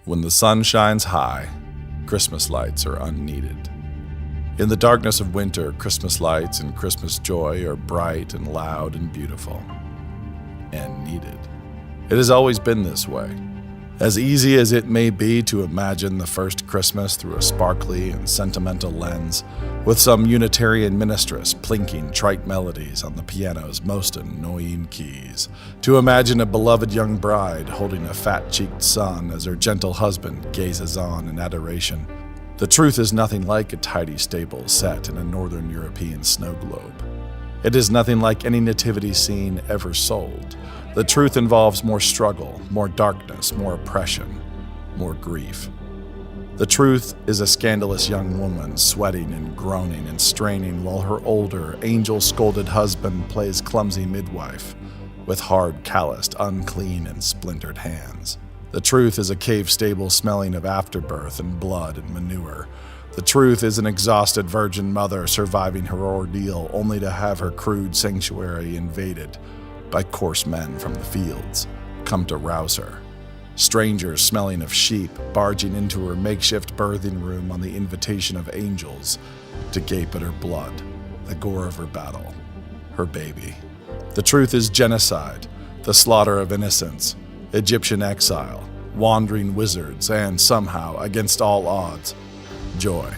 When the sun shines high, Christmas lights are unneeded. In the darkness of winter, Christmas lights and Christmas joy are bright and loud and beautiful. And needed. It has always been this way. As easy as it may be to imagine the first Christmas through a sparkly and sentimental lens, with some Unitarian ministress plinking trite melodies on the piano's most annoying keys, to imagine a beloved young bride holding a fat-cheeked son as her gentle husband gazes on in adoration, the truth is nothing like a tidy stable set in a northern European snow globe. It is nothing like any nativity scene ever sold. The truth involves more struggle, more darkness, more oppression, more grief. The truth is a scandalous young woman sweating and groaning and straining while her older, angel-scolded husband plays clumsy midwife with hard, calloused, unclean, and splintered hands. The truth is a cave stable smelling of afterbirth and blood and manure. The truth is an exhausted virgin mother surviving her ordeal only to have her crude sanctuary invaded by coarse men from the fields, come to rouse her. Strangers smelling of sheep barging into her makeshift birthing room on the invitation of angels to gape at her blood, the gore of her battle, her baby. The truth is genocide, the slaughter of innocents, Egyptian exile, wandering wizards, and somehow, against all odds, joy,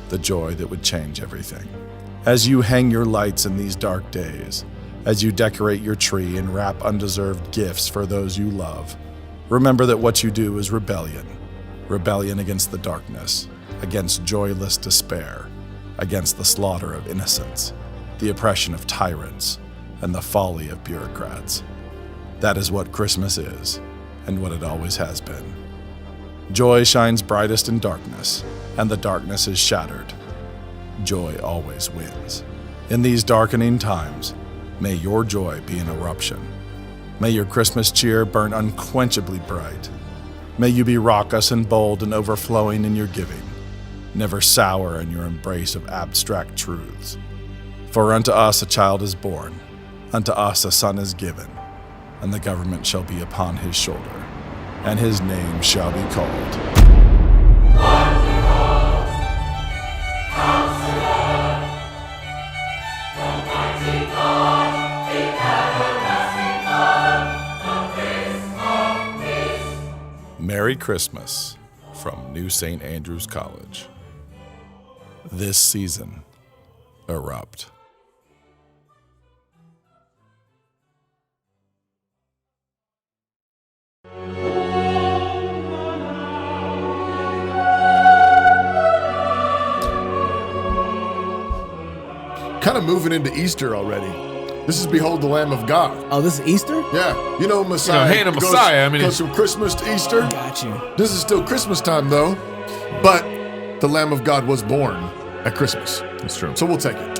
the joy that would change everything. As you hang your lights in these dark days, as you decorate your tree and wrap undeserved gifts for those you love, remember that what you do is rebellion. Rebellion against the darkness, against joyless despair, against the slaughter of innocents, the oppression of tyrants, and the folly of bureaucrats. That is what Christmas is, and what it always has been. Joy shines brightest in darkness, and the darkness is shattered. Joy always wins. In these darkening times, may your joy be an eruption. May your Christmas cheer burn unquenchably bright. May you be raucous and bold and overflowing in your giving, never sour in your embrace of abstract truths. For unto us a child is born, unto us a son is given, and the government shall be upon his shoulder, and his name shall be called. Merry Christmas from New St. Andrews College. This season, erupt. Kind of moving into Easter already. This is Behold the Lamb of God. Oh, this is Easter? Yeah. You know Messiah. Hey, the Messiah. Goes from Christmas to Easter. Got you. This is still Christmas time, though. But the Lamb of God was born at Christmas. That's true. So we'll take it.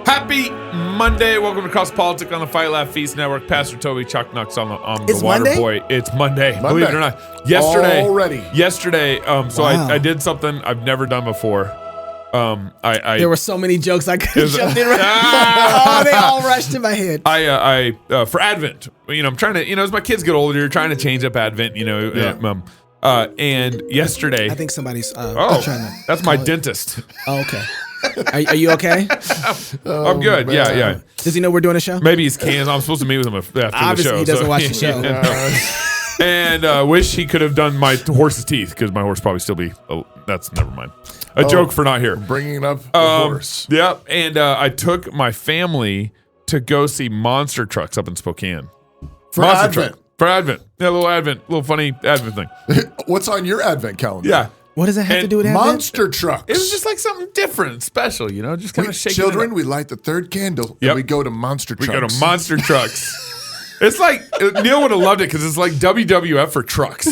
Happy Monday. Welcome to CrossPolitic on the Fight Laugh Feast Network. Pastor Toby Chuck Knux on the Water Monday? Boy. It's Monday. Believe it or not. Yesterday. So Wow. I did something I've never done before. There were so many jokes I could have jumped in right now. Oh, they all rushed in my head. I for Advent, I'm trying to, as my kids get older, you're trying to change up Advent, and yesterday. I think somebody's trying to. That's my dentist. Oh, okay. Are you okay? I'm good. Man. Yeah. Does he know we're doing a show? Maybe he's canned. I'm supposed to meet with him after Obviously, the show. he doesn't watch the show. And wish he could have done my horse's teeth because my horse probably still be. Oh, that's never mind. A joke for not here. Bringing up the horse. Yep. And I took my family to go see monster trucks up in Spokane. For Advent. For Advent. Yeah, little funny Advent thing. What's on your Advent calendar? Yeah. What does that have to do with Advent? Monster trucks. It was just like something different, special, just kind of shaking children, it up. we light the third candle Yep. and we go to monster trucks. We go to monster trucks. It's like, Neil would have loved it because it's like WWF for trucks.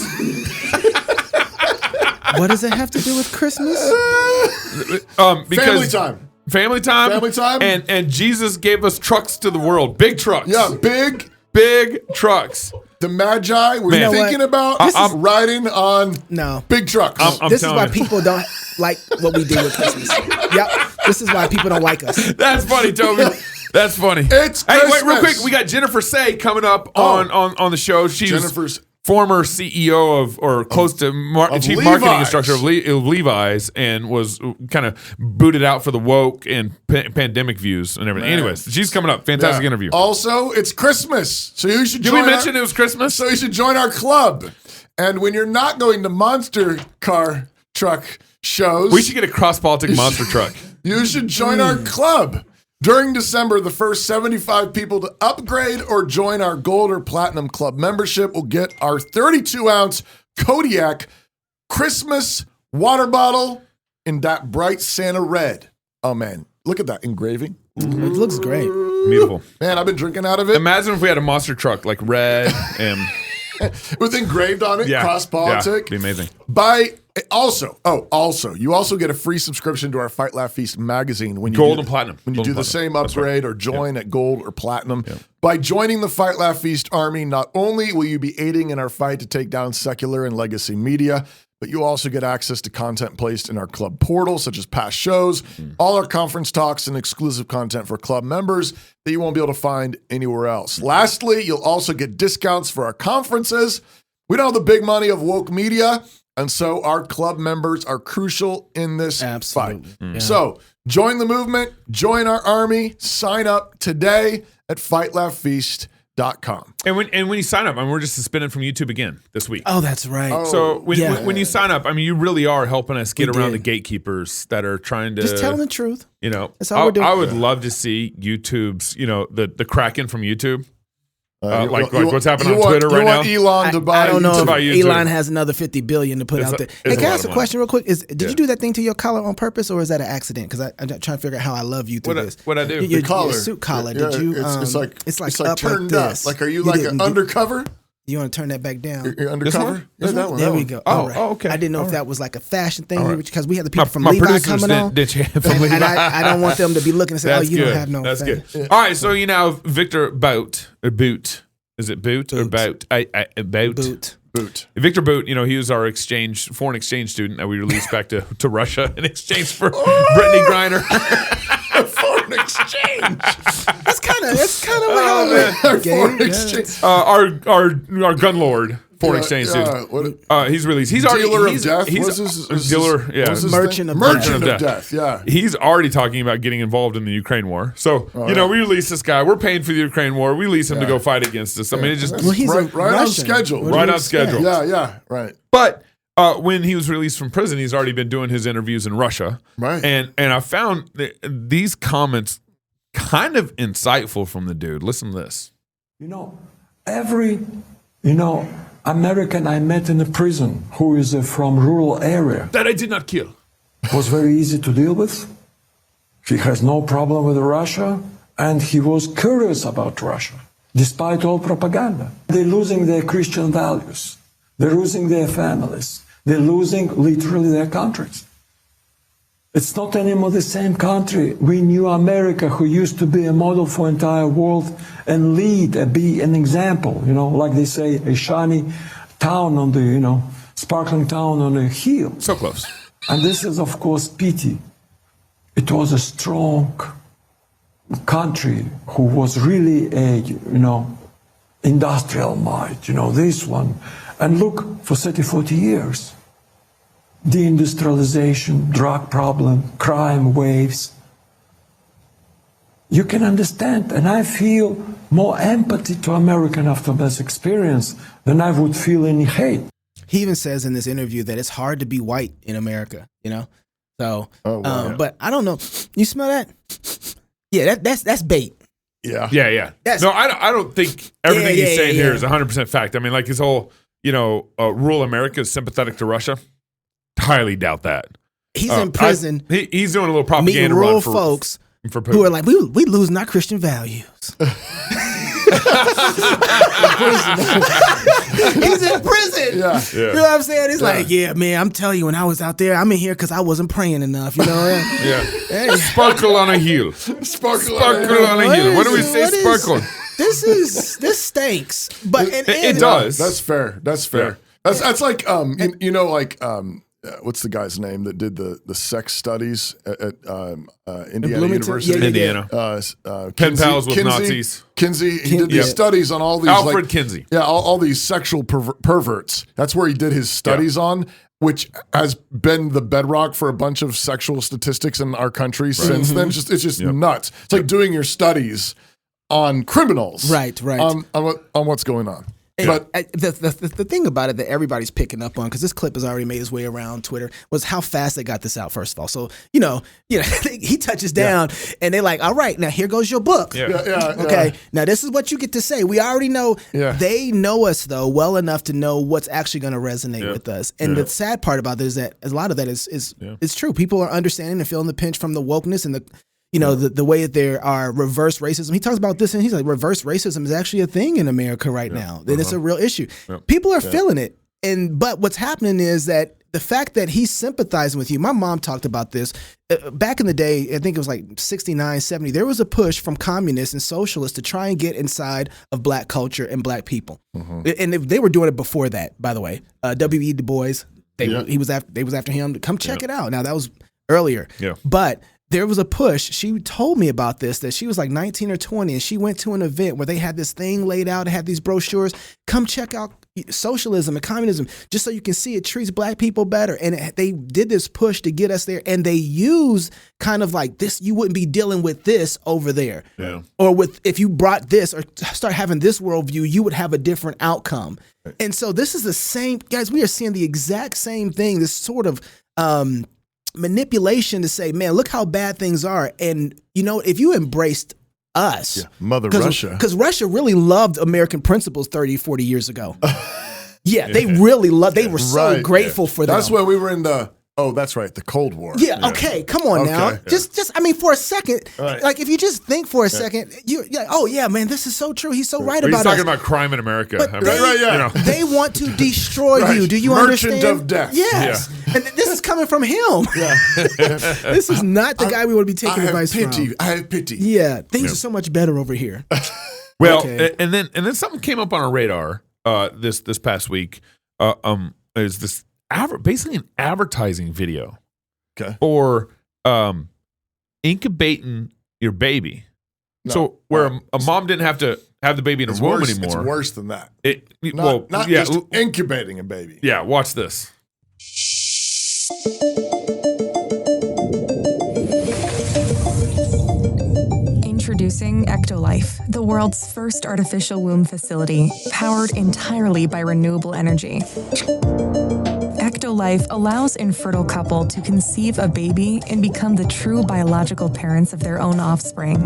What does it have to do with Christmas? Because Family time. And Jesus gave us trucks to the world. Big trucks. Yeah, big trucks. The Magi were thinking about riding on big trucks. This is why people don't like what we do with Christmas. Yep. This is why people don't like us. That's funny, Toby. That's funny. It's Hey, Christmas. wait, real quick. We got Jennifer Say coming up on the show. Jennifer's former CEO of, or close to chief marketing instructor of Levi's, and was kind of booted out for the woke and pandemic views and everything. Man. Anyways, she's coming up. Fantastic interview. Also, it's Christmas, so you should. Did we mention it was Christmas? So you should join our club. And when you're not going to monster car truck shows, we should get a CrossPolitic monster truck. You should join our club. During December, the first 75 people to upgrade or join our gold or platinum club membership will get our 32-ounce Kodiak Christmas water bottle in that bright Santa red. Oh, man. Look at that engraving. It looks great. Beautiful. Man, I've been drinking out of it. Imagine if we had a monster truck, like red and... with engraved on it, CrossPolitic. Yeah, it'd be amazing. Also, you also get a free subscription to our Fight Laugh Feast magazine when you gold and platinum. When you do the same upgrade or join at gold or platinum. By joining the Fight Laugh Feast army, not only will you be aiding in our fight to take down secular and legacy media, but you also get access to content placed in our club portal, such as past shows, all our conference talks, and exclusive content for club members that you won't be able to find anywhere else. Lastly, you'll also get discounts for our conferences. We don't have the big money of woke media, and so our club members are crucial in this fight. Yeah. So join the movement, join our army, sign up today at FightLaughFeast.com. And when you sign up, I mean, we're just suspended from YouTube again this week. Oh, that's right. So when you sign up, I mean, you really are helping us get around the gatekeepers that are trying to just telling the truth. You know, that's all we're doing. I would love to see YouTube's, the Kraken from YouTube. Like what's happening on Twitter right now. Elon to buy. I don't know if Elon has another $50 billion to put out there. Hey, can I ask a question real quick? Did you do that thing to your collar on purpose, or is that an accident? Because I'm trying to figure out how I love you through this. What I do? Your collar, your suit collar. Did you? It's like up turned like up. this. Like, are you like an undercover? You want to turn that back down? You're undercover? This that one. There we go. Oh, okay. I didn't know if that was like a fashion thing because we had the people from Levi coming on. And I don't want them to be looking and say, "Oh, you don't have no." That's good. All right, so Victor Bout. Is it Boot or Bout? Boot. Victor Boot, he was our foreign exchange student that we released back to Russia in exchange for Brittany Griner. Foreign exchange. That's kind of what foreign exchange. Our gun lord. Foreign exchange student. He's released. He's already dealer of death. He's dealer. Yeah, merchant of death. Yeah, he's already talking about getting involved in the Ukraine war. So we release this guy. We're paying for the Ukraine war. We release him to go fight against us. I mean, it just he's right on schedule. Right on schedule. Yeah, right. But when he was released from prison, he's already been doing his interviews in Russia. Right. And I found these comments kind of insightful from the dude. Listen to this. Every American I met in a prison who is from rural area that I did not kill was very easy to deal with. He has no problem with Russia, and he was curious about Russia, despite all propaganda. They're losing their Christian values. They're losing their families. They're losing literally their countries. It's not anymore the same country. We knew America, who used to be a model for entire world and lead, be an example, like they say, a shiny town on the, sparkling town on a hill. So close. And this is, of course, pity. It was a strong country who was really a, industrial might, this one. And look, for 30, 40 years, deindustrialization, drug problem, crime waves. You can understand, and I feel more empathy to American after this experience than I would feel any hate. He even says in this interview that it's hard to be white in America, So, but I don't know. You smell that? Yeah, that's bait. Yeah. Yeah. No, I don't think everything he's saying here is 100% fact. I mean, like his whole, rural America is sympathetic to Russia. Highly doubt that. He's in prison. He's doing a little propaganda meeting rural run for folks for Putin. Who are like, we losing our Christian values. He's in prison. Yeah. You know what I'm saying? It's like, yeah, man, I'm telling you, when I was out there, I'm in here because I wasn't praying enough, Yeah. Hey. Sparkle on a heel. Sparkle on a heel. What do we say, sparkle? This stinks. But it does. That's fair. That's fair. That's like what's the guy's name that did the sex studies at Indiana University? Indiana. Pen pals with Nazis. Kinsey, he did these studies on all these. Alfred Kinsey. Yeah, all these sexual perverts. That's where he did his studies on, which has been the bedrock for a bunch of sexual statistics in our country since then. It's just nuts. It's like doing your studies on criminals. Right. On what's going on. But the thing about it that everybody's picking up on, because this clip has already made its way around Twitter, was how fast they got this out, first of all. So, he touches down and they're like, all right, now here goes your book. Okay, now this is what you get to say. We already know they know us, though, well enough to know what's actually going to resonate with us. And the sad part about this is that a lot of that is true. People are understanding and feeling the pinch from the wokeness and the way that there are reverse racism. He talks about this and he's like, reverse racism is actually a thing in America right now. And it's a real issue. People are feeling it. But what's happening is that the fact that he's sympathizing with you, my mom talked about this back in the day, I think it was like 69, 70, there was a push from communists and socialists to try and get inside of black culture and black people. And they were doing it before that, by the way. W.E. Du Bois, they was after him to come check it out. Now that was earlier. But there was a push. She told me about this, that she was like 19 or 20 and she went to an event where they had this thing laid out, had these brochures. Come check out socialism and communism just so you can see it treats black people better. And they did this push to get us there. And they use kind of like this, you wouldn't be dealing with this over there. Or if you brought this or start having this worldview, you would have a different outcome. And so this is the same, guys, we are seeing the exact same thing, this sort of manipulation to say, man, look how bad things are. And, if you embraced us. Mother Russia. Because Russia really loved American principles 30, 40 years ago. They really loved, they were so grateful for them. That's when we were in that's right, the Cold War. Okay, come on now. Just for a second, like if you just think for a second, you're like, oh yeah, man, this is so true. He's so right about us. He's talking about crime in America. But they want to destroy you. Do you understand? Merchant of death. Yes. And this is coming from him. This is not the guy we would be taking advice from. I have pity. Yeah, things are so much better over here. Well, and then something came up on our radar this past week. Is this basically an advertising video for incubating your baby. So where a mom didn't have to have the baby in her womb anymore. It's worse than that. Not just incubating a baby. Yeah, watch this. Introducing Ectolife, the world's first artificial womb facility, powered entirely by renewable energy. Ectolife allows infertile couple to conceive a baby and become the true biological parents of their own offspring.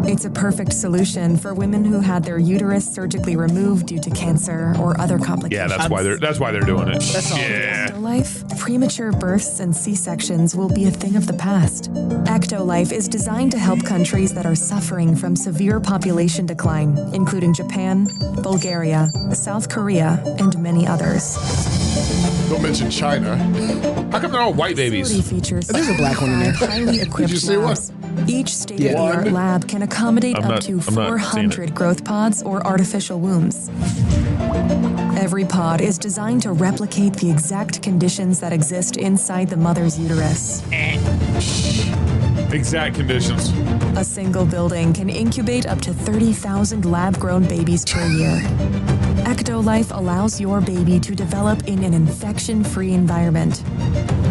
It's a perfect solution for women who had their uterus surgically removed due to cancer or other complications. Yeah, that's why they're doing it. That's all. Ectolife, premature births and C-sections will be a thing of the past. Ectolife is designed to help countries that are suffering from severe population decline, including Japan, Bulgaria, South Korea, and many others. Don't mention China. How come they're all white babies? Features There's a black one in there. highly equipped Did you see labs. Each state-of-the-art lab can accommodate up to 400 growth pods or artificial wombs. Every pod is designed to replicate the exact conditions that exist inside the mother's uterus. Exact conditions. A single building can incubate up to 30,000 lab-grown babies per year. Ectolife allows your baby to develop in an infection-free environment.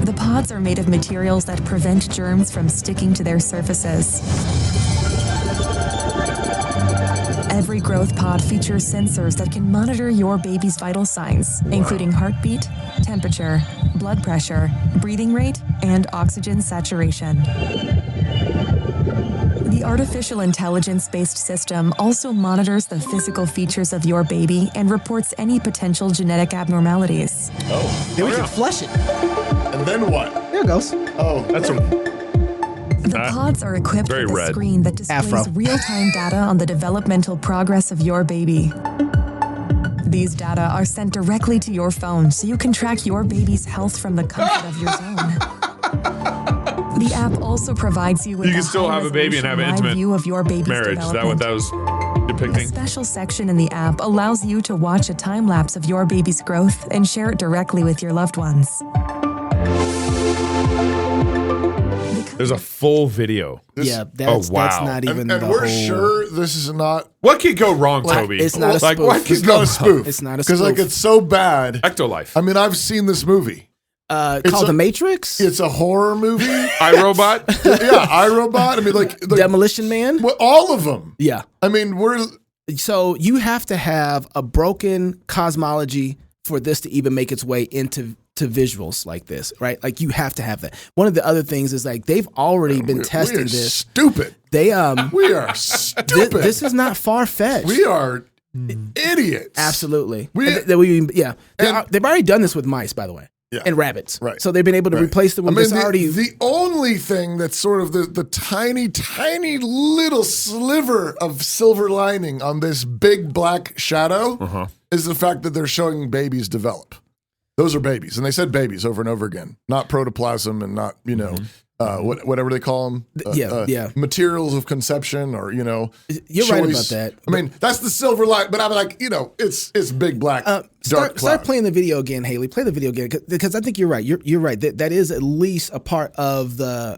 The pods are made of materials that prevent germs from sticking to their surfaces. Every growth pod features sensors that can monitor your baby's vital signs, including heartbeat, temperature, blood pressure, breathing rate, and oxygen saturation. The artificial intelligence-based system also monitors the physical features of your baby and reports any potential genetic abnormalities. Then we can flush it. And then what? There it goes. That's The pods are equipped with a screen that displays real-time data on the developmental progress of your baby. These data are sent directly to your phone so you can track your baby's health from the comfort of your zone. The app also provides you with you can still have a baby and have an intimate view of your baby's marriage. Is that what that was depicting? A special section in the app allows you to watch a time lapse of your baby's growth and share it directly with your loved ones. There's a full video. That's not even and the we're whole... sure this is not. What could go wrong, Toby? It's not a spoof. What could It's go not a spoof. It's not a Because spoof. it's so bad. Ectolife. I mean, I've seen this movie. Called The Matrix? It's a horror movie. iRobot. Yeah, iRobot. I mean, like Demolition Man? well, all of them. Yeah. I mean, So you have to have a broken cosmology for this to even make its way into visuals like this, right? Like you have to have that. One of the other things is like they've already been testing this. Stupid. We are stupid. This is not far fetched. We are idiots. Absolutely. And- They've already done this with mice, by the way. Yeah. And rabbits. Right. So they've been able to replace them with this already. The only thing that's sort of the tiny, tiny little sliver of silver lining on this big black shadow is the fact that they're showing babies develop. Those are babies. And they said babies over and over again, not protoplasm and not, whatever they call them. Materials of conception or, You're choice. right about that. I mean, that's the silver light, but I'm like, it's big black dark cloud. Start playing the video again, Haley. Play the video again because I think you're right. You're right. That is at least a part of the.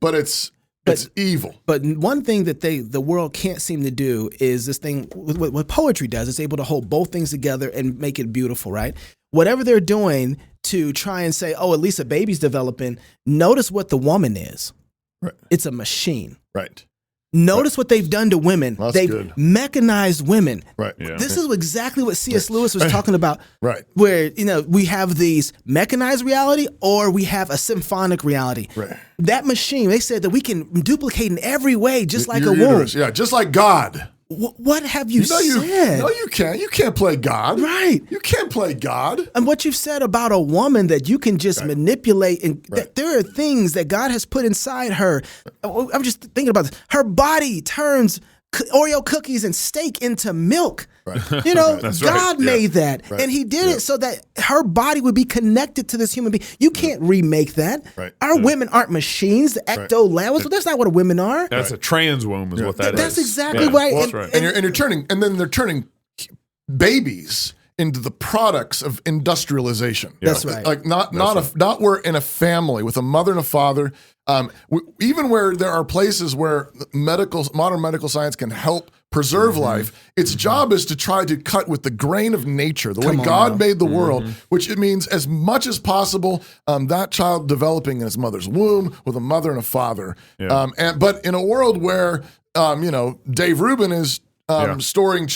But it's evil. But one thing that the world can't seem to do is this thing. What poetry does, it's able to hold both things together and make it beautiful, right? Whatever they're doing to try and say, oh, at least a baby's developing. Notice what the woman is. Right. It's a machine. Right. Notice what they've done to women. They've mechanized women. Right. Yeah. This is exactly what C.S. Lewis was talking about. Right. Where, we have these mechanized reality or we have a symphonic reality. Right. That machine, they said that we can duplicate in every way, just like Your a womb. uterus. Yeah, just like God. What have you said? No, you can't. You can't play God. Right. You can't play God. And what you've said about a woman that you can just manipulate, and that there are things that God has put inside her. I'm just thinking about this. Her body turns Oreo cookies and steak into milk. Right. God made that. Right. And he did it so that her body would be connected to this human being. You can't remake that. Right. Our women aren't machines. The ecto-lab, that's not what women are. That's a trans womb is what that is. That's exactly right. Well, and then they're turning babies into the products of industrialization. That's right. Like not we're in a family with a mother and a father. Even where there are places where modern medical science can help preserve life, its job is to try to cut with the grain of nature, the way God made the world, which it means as much as possible that child developing in his mother's womb with a mother and a father. Yeah. But in a world where Dave Rubin is storing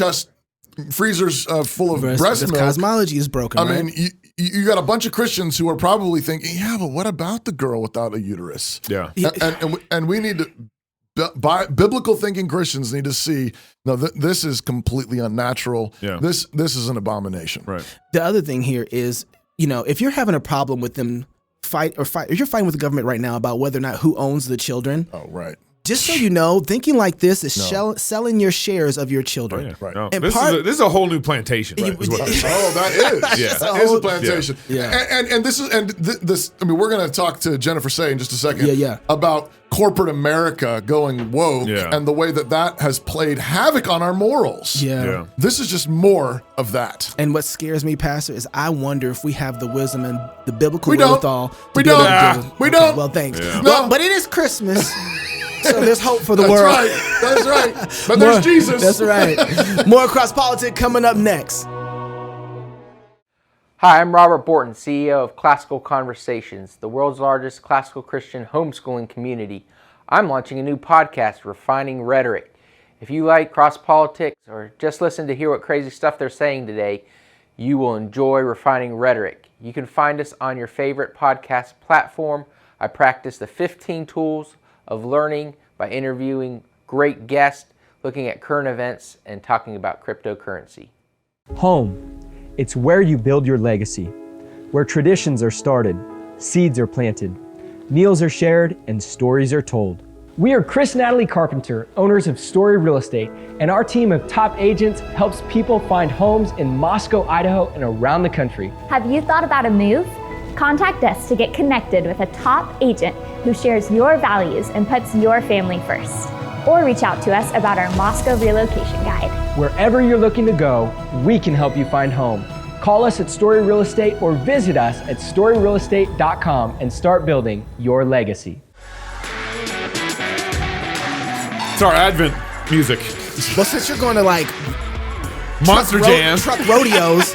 freezers full of breast milk. The cosmology is broken. I mean, you got a bunch of Christians who are probably thinking, yeah, but what about the girl without a uterus? Yeah. And we need to, biblical thinking Christians need to see, no, this is completely unnatural. Yeah. This is an abomination. Right. The other thing here is, if you're having a problem with them if you're fighting with the government right now about whether or not who owns the children. Oh, right. Just so you know, thinking like this is selling your shares of your children. Oh, yeah. Right. No, And this is a whole new plantation. Right, is what this is. Oh, that is. Yeah. That is a plantation. Yeah. And this. I mean, we're going to talk to Jennifer Say in just a second. Yeah. About corporate America going woke and the way that has played havoc on our morals. Yeah. This is just more of that. And what scares me, Pastor, is I wonder if we have the wisdom and the biblical We don't. wherewithal. We don't. We don't. Well, thanks. Yeah. Well, but it is Christmas. So there's hope for the That's world. right. That's right. But there's Jesus. That's right. More CrossPolitic coming up next. Hi, I'm Robert Borton, CEO of Classical Conversations, the world's largest classical Christian homeschooling community. I'm launching a new podcast, Refining Rhetoric. If you like CrossPolitics or just listen to hear what crazy stuff they're saying today, you will enjoy Refining Rhetoric. You can find us on your favorite podcast platform. I practice the 15 tools of learning by interviewing great guests, looking at current events, and talking about cryptocurrency. Home. It's where you build your legacy, where traditions are started, seeds are planted, meals are shared, and stories are told. We are Chris and Natalie Carpenter, owners of Story Real Estate, and our team of top agents helps people find homes in Moscow, Idaho, and around the country. Have you thought about a move? Contact us to get connected with a top agent who shares your values and puts your family first. Or reach out to us about our Moscow relocation guide. Wherever you're looking to go, we can help you find home. Call us at Story Real Estate or visit us at storyrealestate.com and start building your legacy. It's our Advent music. Well, since you're going to like Monster Jam. truck rodeos.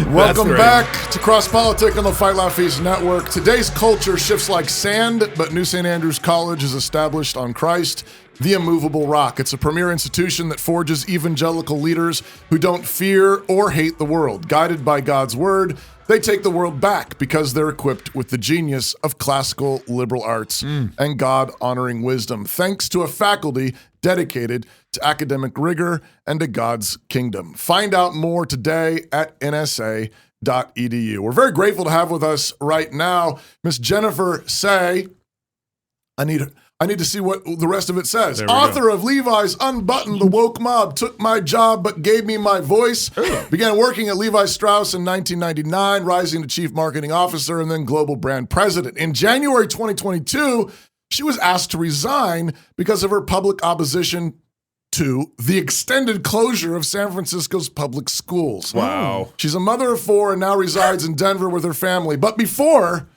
Welcome back to CrossPolitic on the Fight Laugh Feast Network. Today's culture shifts like sand, but New St. Andrews College is established on Christ, the immovable rock. It's a premier institution that forges evangelical leaders who don't fear or hate the world. Guided by God's word, they take the world back because they're equipped with the genius of classical liberal arts and God-honoring wisdom, thanks to a faculty dedicated to academic rigor and to God's kingdom. Find out more today at nsa.edu. We're very grateful to have with us right now Miss Jennifer Say. I need to see what the rest of it says. Author of Levi's Unbuttoned the Woke Mob, Took My Job but Gave Me My Voice. Began working at Levi Strauss in 1999, rising to Chief Marketing Officer and then Global Brand President. In January 2022, she was asked to resign because of her public opposition to the extended closure of San Francisco's public schools. Wow. She's a mother of four and now resides in Denver with her family. But before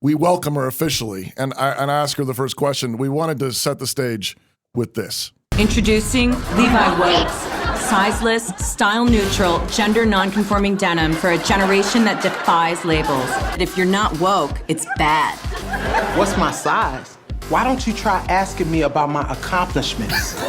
we welcome her officially and I ask her the first question, we wanted to set the stage with this. Introducing Levi Wokes, sizeless, style-neutral, gender-nonconforming denim for a generation that defies labels. If you're not woke, it's bad. What's my size? Why don't you try asking me about my accomplishments?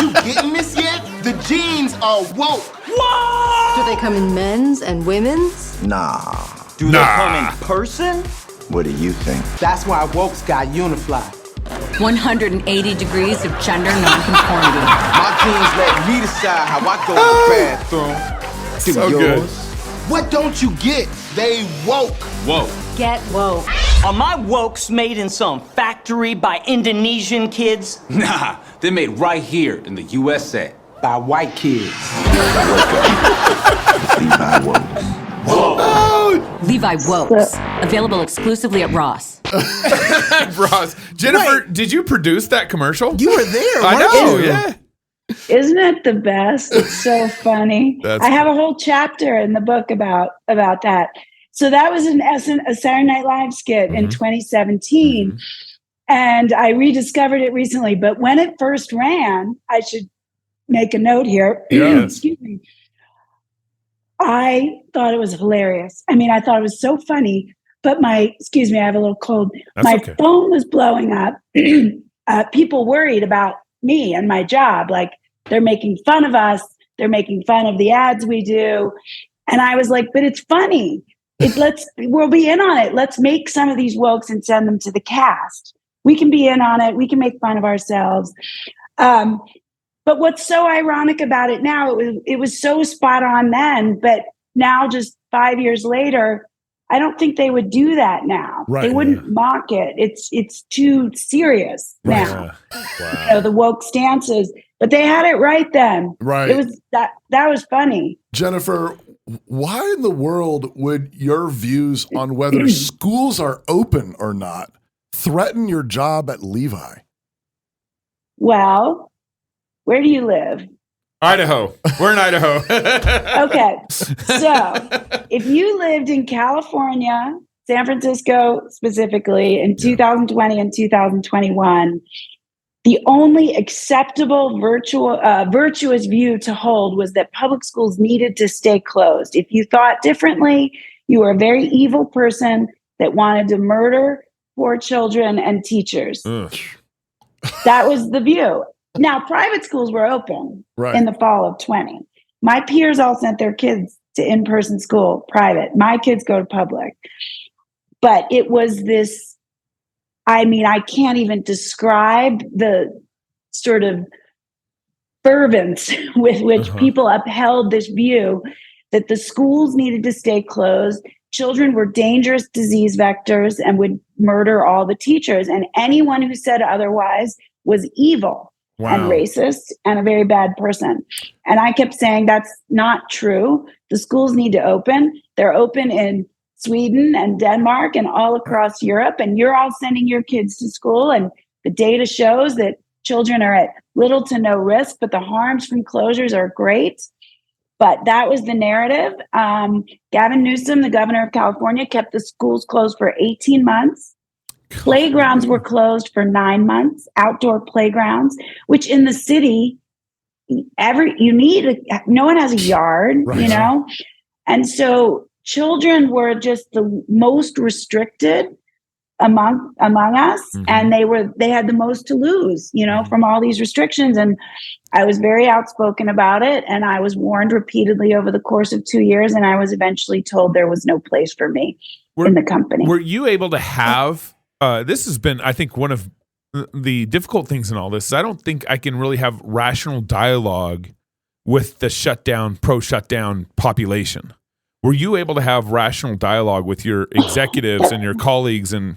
You getting this yet? The jeans are woke. Whoa! Do they come in men's and women's? Nah. Do they come in person? What do you think? That's why Woke's got Unifly. 180 degrees of gender nonconformity. My jeans let me decide how I go to the bathroom. Do So yours? good. What don't you get? They woke. Whoa. Get woke. Are my wokes made in some factory by Indonesian kids? Nah, they're made right here in the USA. By white kids. Levi Wokes. Levi Wokes. Available exclusively at Ross. Ross. Jennifer, did you produce that commercial? You were there. I weren't know, you? yeah. Isn't it the best? It's so funny. I have a whole chapter in the book about that. So that was in essence a Saturday Night Live skit in 2017. And I rediscovered it recently. But when it first ran, I should make a note here. Excuse me. I thought it was hilarious. I mean, I thought it was so funny, but I have a little cold. My phone was blowing up. People worried about me and my job. Like, they're making fun of us. They're making fun of the ads we do. And I was like, but it's funny. We'll be in on it. Let's make some of these wokes and send them to the cast. We can be in on it. We can make fun of ourselves. But what's so ironic about it now, it was so spot on then, but now just 5 years later, I don't think they would do that now. Right, they wouldn't mock it. It's too serious now. Wow. The woke stances, but they had it right then. Right. It was that was funny. Jennifer, why in the world would your views on whether schools are open or not threaten your job at Levi? Well, where do you live? Idaho. We're in Idaho. Okay. So if you lived in California, San Francisco specifically, in 2020 and 2021, the only acceptable virtuous view to hold was that public schools needed to stay closed. If you thought differently, you were a very evil person that wanted to murder poor children and teachers. That was the view. Now, private schools were open in the fall of 20. My peers all sent their kids to in-person school, private. My kids go to public. But it was this, I mean, I can't even describe the sort of fervence with which people upheld this view that the schools needed to stay closed. Children were dangerous disease vectors and would murder all the teachers. And anyone who said otherwise was evil. Wow. And racist and a very bad person. And I kept saying that's not true. The schools need to open. They're open in Sweden and Denmark and all across Europe. And you're all sending your kids to school. And the data shows that children are at little to no risk, but the harms from closures are great. But that was the narrative. Gavin Newsom, the governor of California, kept the schools closed for 18 months. Playgrounds were closed for 9 months, outdoor playgrounds, which in the city, no one has a yard, you know? And so children were just the most restricted among us, and they had the most to lose, you know, from all these restrictions. And I was very outspoken about it, and I was warned repeatedly over the course of 2 years, and I was eventually told there was no place for me in the company. Were you able to have this has been, I think, one of the difficult things in all this is I don't think I can really have rational dialogue with the pro-shutdown population. Were you able to have rational dialogue with your executives and your colleagues and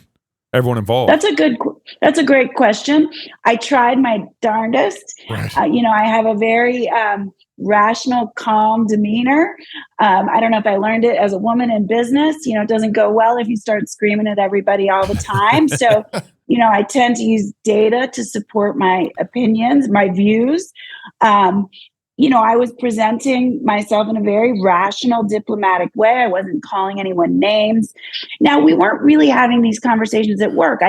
everyone involved? That's a great question. I tried my darndest. Right. You know, I have a very rational, calm demeanor. I don't know if I learned it as a woman in business. You know, it doesn't go well if you start screaming at everybody all the time. So, you know, I tend to use data to support my opinions, my views. You know, I was presenting myself in a very rational, diplomatic way. I wasn't calling anyone names. Now, we weren't really having these conversations at work.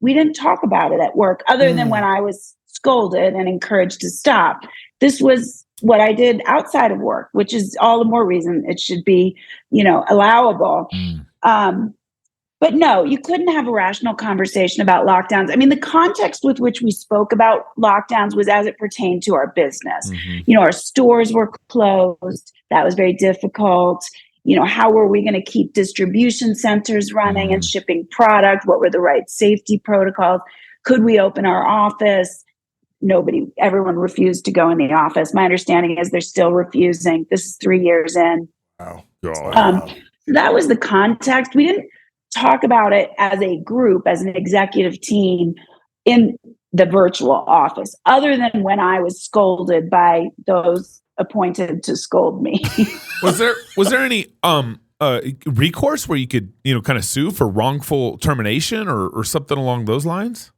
We didn't talk about it at work other than when I was scolded and encouraged to stop. This was what I did outside of work, which is all the more reason it should be, you know, allowable. But no, you couldn't have a rational conversation about lockdowns. I mean, the context with which we spoke about lockdowns was as it pertained to our business. You know, our stores were closed. That was very difficult. You know, how were we going to keep distribution centers running and shipping product? What were the right safety protocols? Could we open our office? Everyone refused to go in the office. My understanding is they're still refusing. This is 3 years in. Wow. That was the context. We didn't talk about it as a group, as an executive team in the virtual office, other than when I was scolded by those appointed to scold me. Was there any recourse where you could, you know, kind of sue for wrongful termination or something along those lines?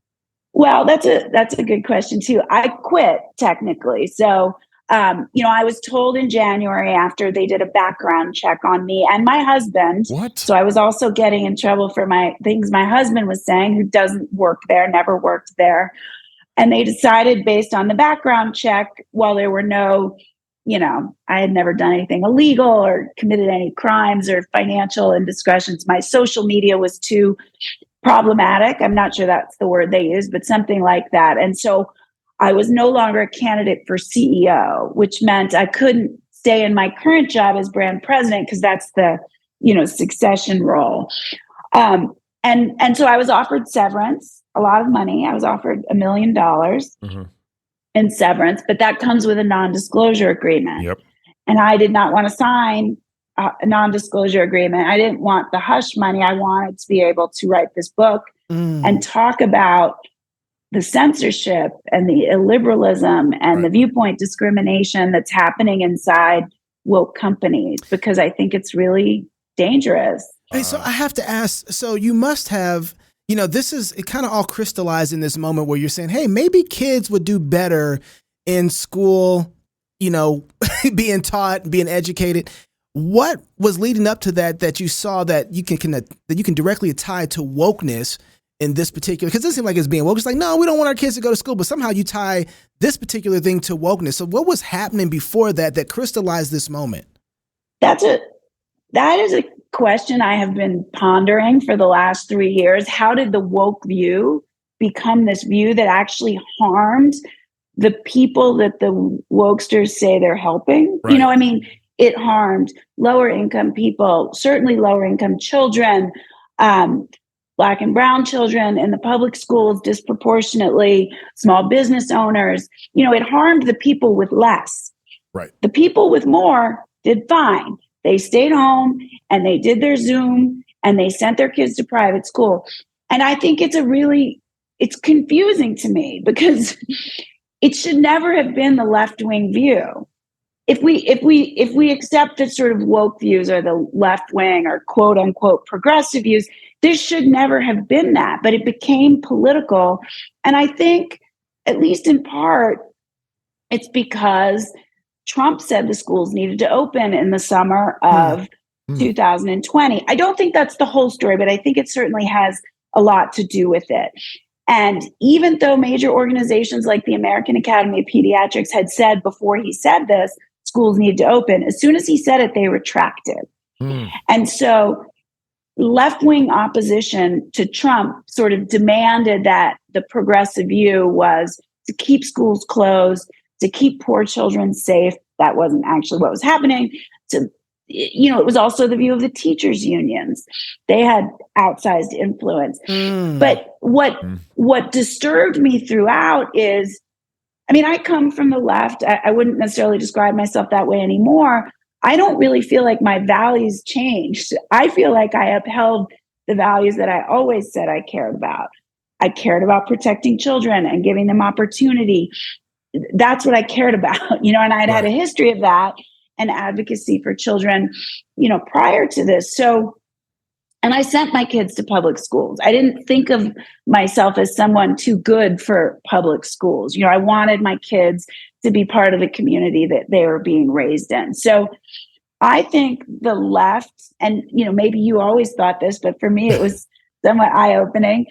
Well, that's a good question too. I quit technically. So, you know, I was told in January after they did a background check on me and my husband. What? So I was also getting in trouble for things my husband was saying, who doesn't work there, never worked there. And they decided based on the background check, while there were no, you know, I had never done anything illegal or committed any crimes or financial indiscretions. My social media was too problematic. I'm not sure that's the word they use, but something like that. And so I was no longer a candidate for CEO, which meant I couldn't stay in my current job as brand president because that's the, you know, succession role. And so I was offered severance, a lot of money. I was offered $1 million in severance, but that comes with a non-disclosure agreement. Yep. And I did not want to sign a non-disclosure agreement. I didn't want the hush money. I wanted to be able to write this book and talk about the censorship and the illiberalism and the viewpoint discrimination that's happening inside woke companies, because I think it's really dangerous. Hey, so I have to ask, so you must have, you know, it kind of all crystallized in this moment where you're saying, hey, maybe kids would do better in school, you know, being taught, being educated. What was leading up to that you saw that you can directly tie to wokeness in this particular, because it doesn't seem like it's being woke. It's like, no, we don't want our kids to go to school, but somehow you tie this particular thing to wokeness. So what was happening before that crystallized this moment? That is a question I have been pondering for the last 3 years. How did the woke view become this view that actually harmed the people that the wokesters say they're helping? Right. You know, I mean, it harmed lower income people, certainly lower income children, Black and brown children in the public schools disproportionately, small business owners. You know, it harmed the people with less. Right. The people with more did fine. They stayed home and they did their Zoom and they sent their kids to private school. And I think it's confusing to me because it should never have been the left-wing view. If we accept that sort of woke views are the left wing or quote unquote progressive views, this should never have been that, but it became political. And I think, at least in part, it's because Trump said the schools needed to open in the summer of 2020. I don't think that's the whole story, but I think it certainly has a lot to do with it. And even though major organizations like the American Academy of Pediatrics had said before he said this, schools need to open, as soon as he said it, they retracted. And so left-wing opposition to Trump sort of demanded that the progressive view was to keep schools closed, to keep poor children safe. That wasn't actually what was happening. It was also the view of the teachers' unions. They had outsized influence. But what disturbed me throughout is, I come from the left. I wouldn't necessarily describe myself that way anymore. I don't really feel like my values changed. I feel like I upheld the values that I always said I cared about. I cared about protecting children and giving them opportunity. That's what I cared about, and I'd had a history of that and advocacy for children, prior to this. So, and I sent my kids to public schools. I didn't think of myself as someone too good for public schools. I wanted my kids to be part of the community that they were being raised in. So I think the left, and, maybe you always thought this, but for me, it was somewhat eye-opening.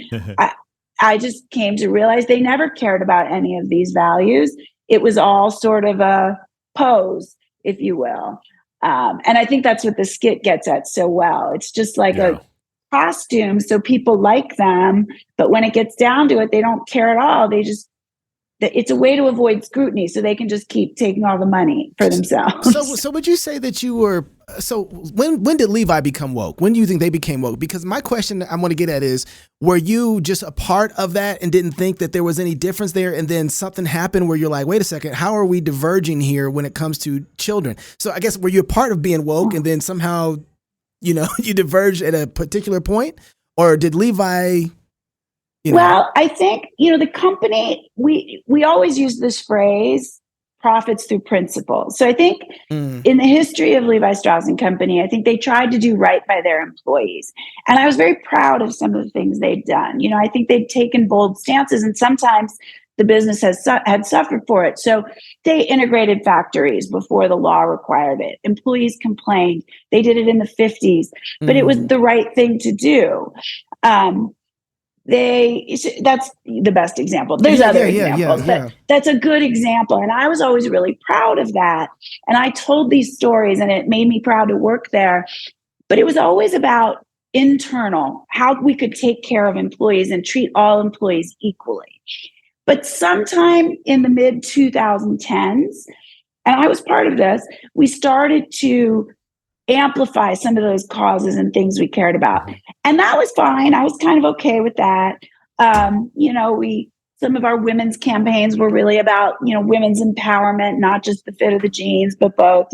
I just came to realize they never cared about any of these values. It was all sort of a pose, if you will. And I think that's what the skit gets at so well. It's just like a costume, so people like them, but when it gets down to it, they don't care at all. It's a way to avoid scrutiny, so they can just keep taking all the money for themselves. So would you say that you were, when did Levi become woke? When do you think they became woke? Because my question I want to get at is, were you just a part of that and didn't think that there was any difference there, and then something happened where you're like, wait a second, how are we diverging here when it comes to children? So I guess, were you a part of being woke and then somehow, you diverged at a particular point? Or did Levi... Well, I think, the company, we always use this phrase, profits through principle. So I think in the history of Levi Strauss & Company, I think they tried to do right by their employees. And I was very proud of some of the things they'd done. I think they'd taken bold stances, and sometimes the business had suffered for it. So they integrated factories before the law required it. Employees complained. They did it in the 50s, but it was the right thing to do. That's the best example. There's other examples, but that's a good example. And I was always really proud of that. And I told these stories, and it made me proud to work there. But it was always about internal, how we could take care of employees and treat all employees equally. But sometime in the mid 2010s, and I was part of this, we started to amplify some of those causes and things we cared about. And that was fine. I was kind of okay with that. Some of our women's campaigns were really about, women's empowerment, not just the fit of the jeans, but both,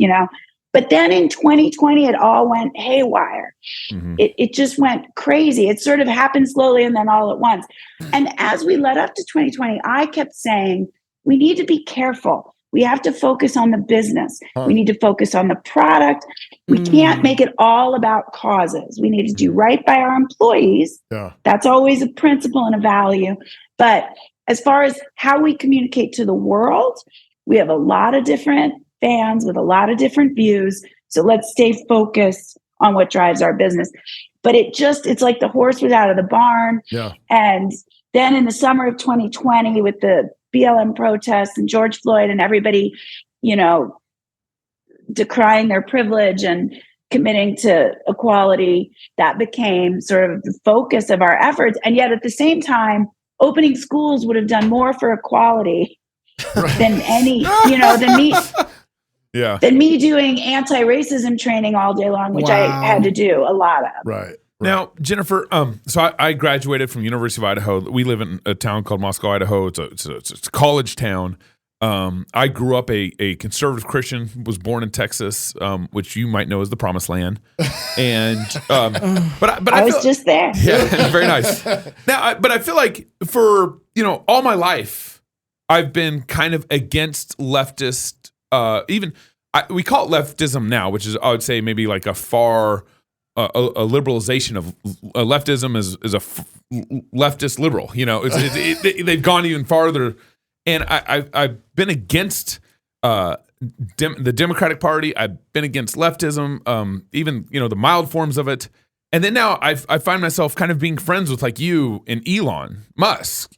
But then in 2020, it all went haywire. It just went crazy. It sort of happened slowly and then all at once. And as we led up to 2020, I kept saying, we need to be careful. We have to focus on the business. We need to focus on the product. We can't make it all about causes. We need to do right by our employees. That's always a principle and a value. But as far as how we communicate to the world, we have a lot of different fans with a lot of different views. So let's stay focused on what drives our business. But it's like the horse was out of the barn. And then in the summer of 2020, with the BLM protests and George Floyd and everybody, decrying their privilege and committing to equality, that became sort of the focus of our efforts. And yet at the same time, opening schools would have done more for equality than any, than me doing anti-racism training all day long, which I had to do a lot of. Right. Now, Jennifer, so I graduated from University of Idaho. We live in a town called Moscow, Idaho. It's a college town. I grew up a conservative Christian, was born in Texas, which you might know as the Promised Land. And but I was just there. Yeah, very nice. Now, but I feel like for all my life, I've been kind of against leftist. We call it leftism now, which is, I would say, maybe like a far. A liberalization of leftism is a leftist liberal. They've gone even farther, and I've been against the Democratic Party. I've been against leftism, even the mild forms of it. And then now I find myself kind of being friends with like you and Elon Musk,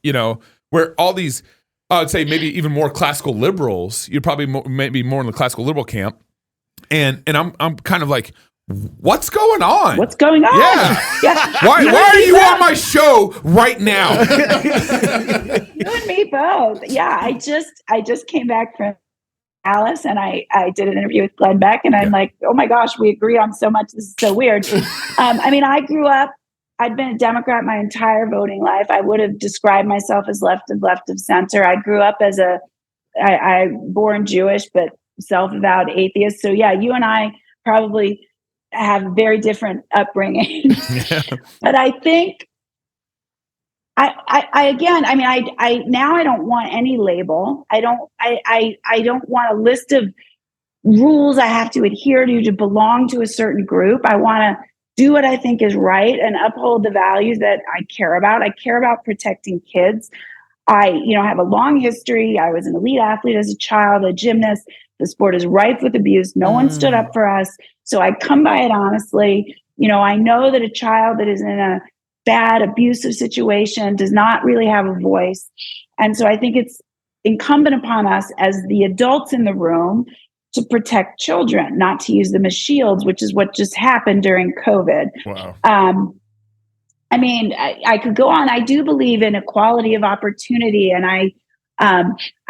where all these, I would say maybe even more classical liberals, you're probably maybe more in the classical liberal camp. And I'm kind of like, what's going on? What's going on? Yeah. Why are you on my show right now? You and me both. Yeah. I just came back from Alice and I did an interview with Glenn Beck and I'm like, oh my gosh, we agree on so much. This is so weird. I grew up, I'd been a Democrat my entire voting life. I would have described myself as left of center. I grew up as I born Jewish, but self-avowed atheist. So yeah, you and I probably have very different upbringing. But I think I now I don't want any label. I don't want a list of rules I have to adhere to belong to a certain group. I want to do what I think is right and uphold the values that I care about. I care about protecting kids. I have a long history. I was an elite athlete as a child, a gymnast. The sport is rife with abuse. No one stood up for us. So I come by it honestly. I know that a child that is in a bad, abusive situation does not really have a voice. And so I think it's incumbent upon us as the adults in the room to protect children, not to use them as shields, which is what just happened during COVID. Wow. I could go on. I do believe in equality of opportunity. And I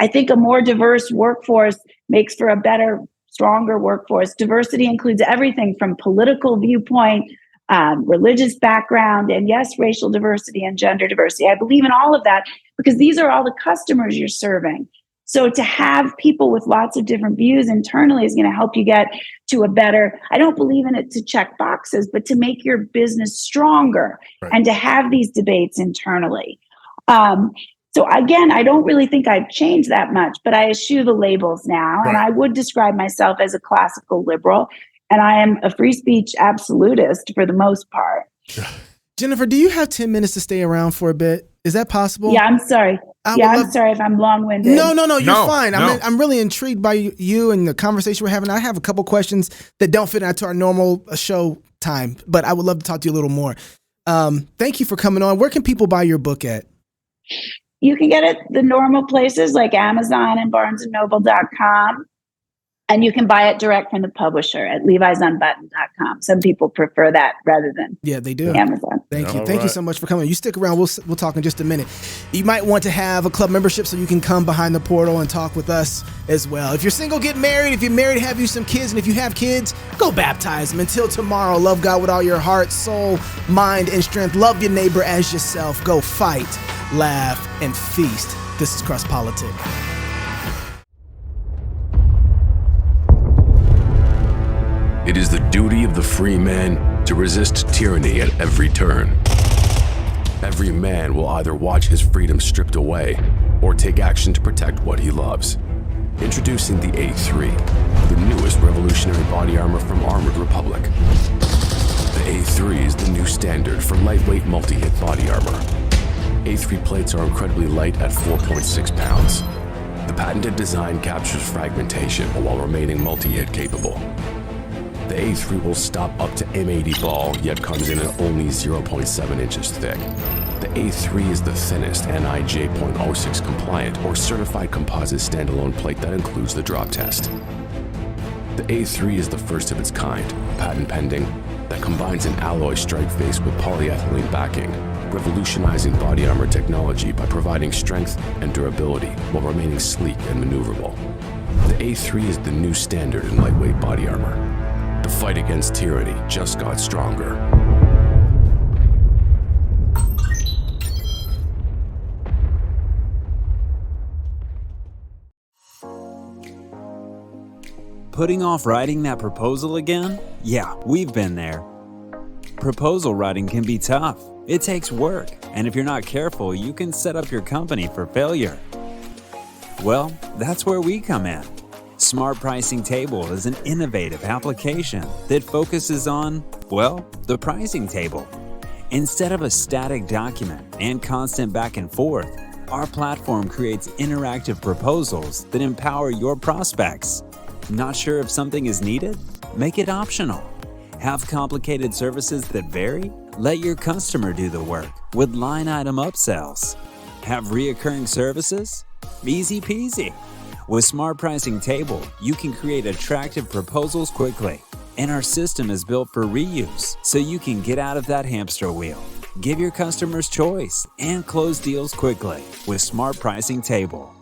think a more diverse workforce makes for a better, stronger workforce. Diversity includes everything from political viewpoint, religious background, and yes, racial diversity and gender diversity. I believe in all of that because these are all the customers you're serving. So to have people with lots of different views internally is going to help you get to a better, I don't believe in it to check boxes, but to make your business stronger and to have these debates internally. So again, I don't really think I've changed that much, but I eschew the labels now. And I would describe myself as a classical liberal. And I am a free speech absolutist for the most part. Jennifer, do you have 10 minutes to stay around for a bit? Is that possible? Yeah, I'm sorry. I'm sorry if I'm long-winded. No, you're fine. I'm really intrigued by you and the conversation we're having. I have a couple questions that don't fit into our normal show time, but I would love to talk to you a little more. Thank you for coming on. Where can people buy your book at? You can get it the normal places like Amazon and BarnesandNoble.com. And you can buy it direct from the publisher at levisunbuttoned.com. Some people prefer that rather than they do. Amazon. Thank you. Thank you so much for coming. You stick around. We'll talk in just a minute. You might want to have a club membership so you can come behind the portal and talk with us as well. If you're single, get married. If you're married, have you some kids. And if you have kids, go baptize them. Until tomorrow, love God with all your heart, soul, mind, and strength. Love your neighbor as yourself. Go fight, laugh, and feast. This is CrossPolitic. It is the duty of the free man to resist tyranny at every turn. Every man will either watch his freedom stripped away or take action to protect what he loves. Introducing the A3, the newest revolutionary body armor from Armored Republic. The A3 is the new standard for lightweight multi-hit body armor. A3 plates are incredibly light at 4.6 pounds. The patented design captures fragmentation while remaining multi-hit capable. The A3 will stop up to M80 ball, yet comes in at only 0.7 inches thick. The A3 is the thinnest NIJ .06 compliant or certified composite standalone plate that includes the drop test. The A3 is the first of its kind, patent pending, that combines an alloy strike face with polyethylene backing, revolutionizing body armor technology by providing strength and durability while remaining sleek and maneuverable. The A3 is the new standard in lightweight body armor. The fight against tyranny just got stronger. Putting off writing that proposal again? Yeah, we've been there. Proposal writing can be tough. It takes work, and if you're not careful, you can set up your company for failure. Well, that's where we come in. Smart Pricing Table is an innovative application that focuses on, well, the pricing table. Instead of a static document and constant back and forth, our platform creates interactive proposals that empower your prospects. Not sure if something is needed? Make it optional. Have complicated services that vary? Let your customer do the work with line item upsells. Have reoccurring services? Easy peasy. With Smart Pricing Table, you can create attractive proposals quickly. And our system is built for reuse, so you can get out of that hamster wheel. Give your customers choice and close deals quickly with Smart Pricing Table.